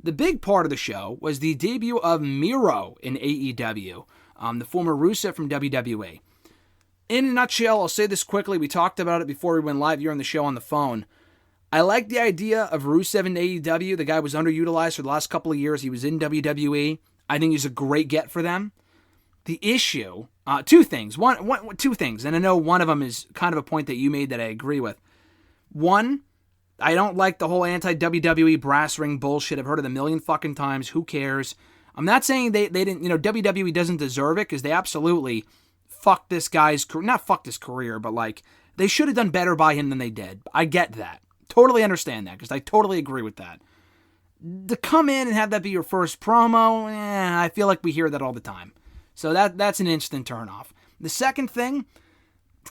The big part of the show was the debut of Miro in AEW, the former Rusev from WWE. In a nutshell, I'll say this quickly. We talked about it before we went live here on the show on the phone. I like the idea of Rusev in AEW. The guy was underutilized for the last couple of years. He was in WWE. I think he's a great get for them. The issue, two things, and I know one of them is kind of a point that you made that I agree with. One, I don't like the whole anti-WWE brass ring bullshit. I've heard it a million fucking times. Who cares? I'm not saying they didn't, WWE doesn't deserve it, because they absolutely fucked this guy's career. Not fucked his career, but like, they should have done better by him than they did. I get that. Totally understand that, because I totally agree with that. To come in and have that be your first promo, I feel like we hear that all the time. So that's an instant turnoff. The second thing,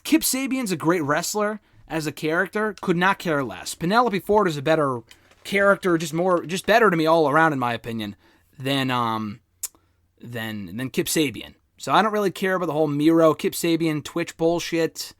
Kip Sabian's a great wrestler as a character, could not care less. Penelope Ford is a better character, just better to me all around, in my opinion, than Kip Sabian. So I don't really care about the whole Miro, Kip Sabian, Twitch bullshit.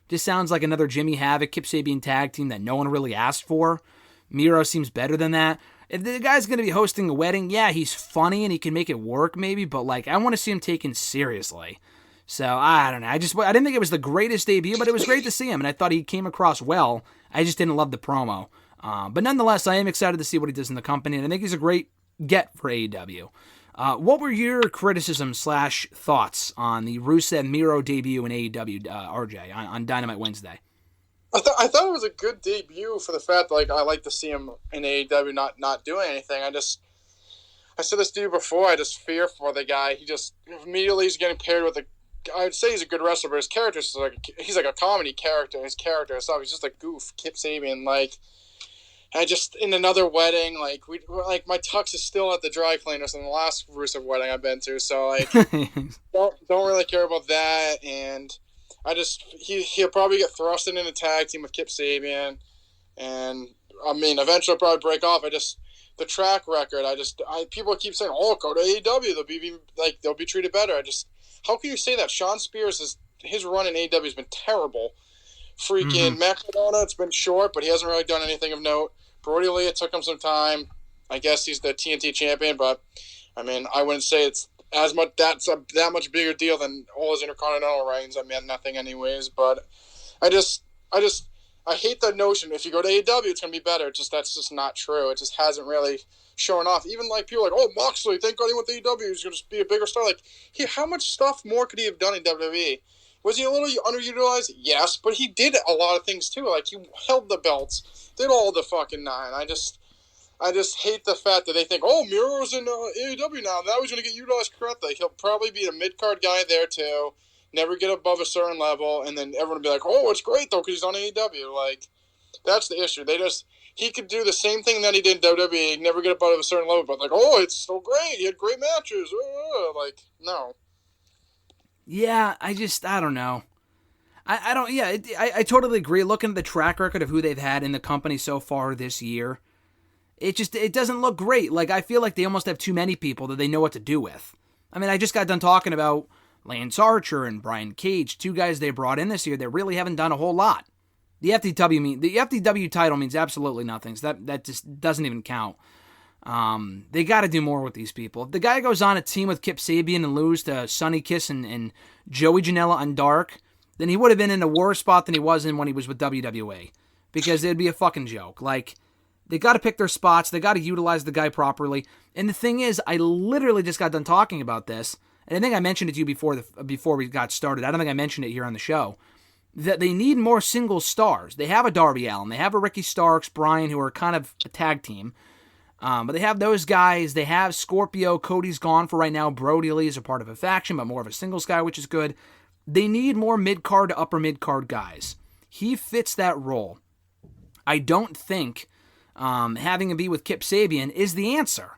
Just sounds like another Jimmy Havoc, Kip Sabian tag team that no one really asked for. Miro seems better than that. If the guy's going to be hosting a wedding, yeah, he's funny and he can make it work maybe, but like, I want to see him taken seriously. So, I don't know. I didn't think it was the greatest debut, but it was great to see him, and I thought he came across well. I just didn't love the promo. But nonetheless, I am excited to see what he does in the company, and I think he's a great get for AEW. What were your criticisms / thoughts on the Rusev Miro debut in AEW, RJ, on Dynamite Wednesday? I thought it was a good debut for the fact that, like, I like to see him in AEW not doing anything. I said this to you before, I just fear for the guy. He just immediately is getting paired with I would say he's a good wrestler, but his character is he's like a comedy character. His character, so he's just a goof, Kip Sabian. Like, I just, in another wedding, like my tux is still at the dry cleaners in the last Rusev wedding I've been to. So like, don't really care about that. And he'll probably get thrusted in a tag team with Kip Sabian, and I mean, eventually he'll probably break off. The track record. People keep saying, "Oh, go to AEW. They'll be treated better." How can you say that? Sean Spears his run in AEW has been terrible. Freaking Macadona, it's been short, but he hasn't really done anything of note. Brody Lee, it took him some time. I guess he's the TNT champion, but I mean, I wouldn't say it's as much. That's that much bigger deal than all his Intercontinental reigns. I mean, nothing, anyways. But I hate the notion if you go to AEW, it's gonna be better. That's just not true. It just hasn't really shown off. Even like people are like, oh, Moxley, thank God he went to AEW. He's gonna be a bigger star. Like, how much stuff more could he have done in WWE? Was he a little underutilized? Yes, but he did a lot of things too. Like, he held the belts, did all the fucking nine. I just hate the fact that they think, oh, Miro's in AEW now. That was going to get utilized correctly. He'll probably be a mid-card guy there too, never get above a certain level, and then everyone will be like, oh, it's great though because he's on AEW. Like, that's the issue. He could do the same thing that he did in WWE, never get above a certain level, but like, oh, it's so great. He had great matches. Like, no. Yeah, I don't know. I totally agree. Looking at the track record of who they've had in the company so far this year, it doesn't look great. Like, I feel like they almost have too many people that they know what to do with. I mean, I just got done talking about Lance Archer and Brian Cage, two guys they brought in this year that really haven't done a whole lot. The FTW title means absolutely nothing, so that just doesn't even count. They got to do more with these people. If the guy goes on a team with Kip Sabian and lose to Sonny Kiss and Joey Janela on Dark, then he would have been in a worse spot than he was in when he was with WWE, because it'd be a fucking joke. Like, they got to pick their spots. They got to utilize the guy properly. And the thing is, I literally just got done talking about this, and I think I mentioned it to you before we got started. I don't think I mentioned it here on the show, that they need more single stars. They have a Darby Allin. They have a Ricky Starks, Bryan, who are kind of a tag team. But they have those guys. They have Scorpio. Cody's gone for right now. Brody Lee is a part of a faction, but more of a singles guy, which is good. They need more mid-card to upper mid-card guys. He fits that role. I don't think having him be with Kip Sabian is the answer,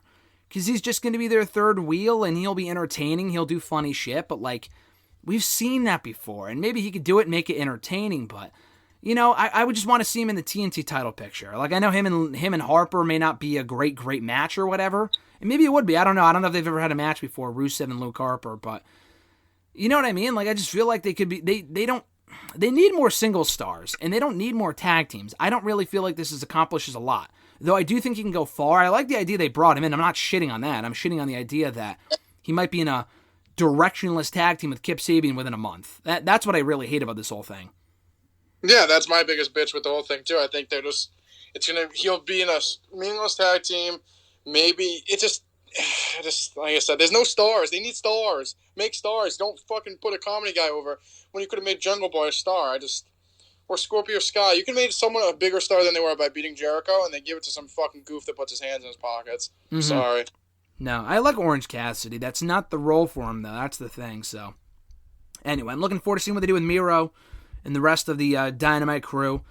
because he's just going to be their third wheel, and he'll be entertaining. He'll do funny shit, but like, we've seen that before, and maybe he could do it and make it entertaining, but you know, I would just want to see him in the TNT title picture. Like, I know him and Harper may not be a great match or whatever. And maybe it would be. I don't know. I don't know if they've ever had a match before, Rusev and Luke Harper, but you know what I mean? Like, I just feel like they could be, they need more single stars, and they don't need more tag teams. I don't really feel like this accomplishes a lot. Though I do think he can go far. I like the idea they brought him in. I'm not shitting on that. I'm shitting on the idea that he might be in a directionless tag team with Kip Sabian within a month. That's what I really hate about this whole thing. Yeah, that's my biggest bitch with the whole thing too. I think he'll be in a meaningless tag team. Maybe it just like I said, there's no stars. They need stars. Make stars. Don't fucking put a comedy guy over when you could have made Jungle Boy a star. Or Scorpio Sky. You can make someone a bigger star than they were by beating Jericho, and they give it to some fucking goof that puts his hands in his pockets. Mm-hmm. Sorry. No, I like Orange Cassidy. That's not the role for him, though. That's the thing. So, anyway, I'm looking forward to seeing what they do with Miro and the rest of the Dynamite crew.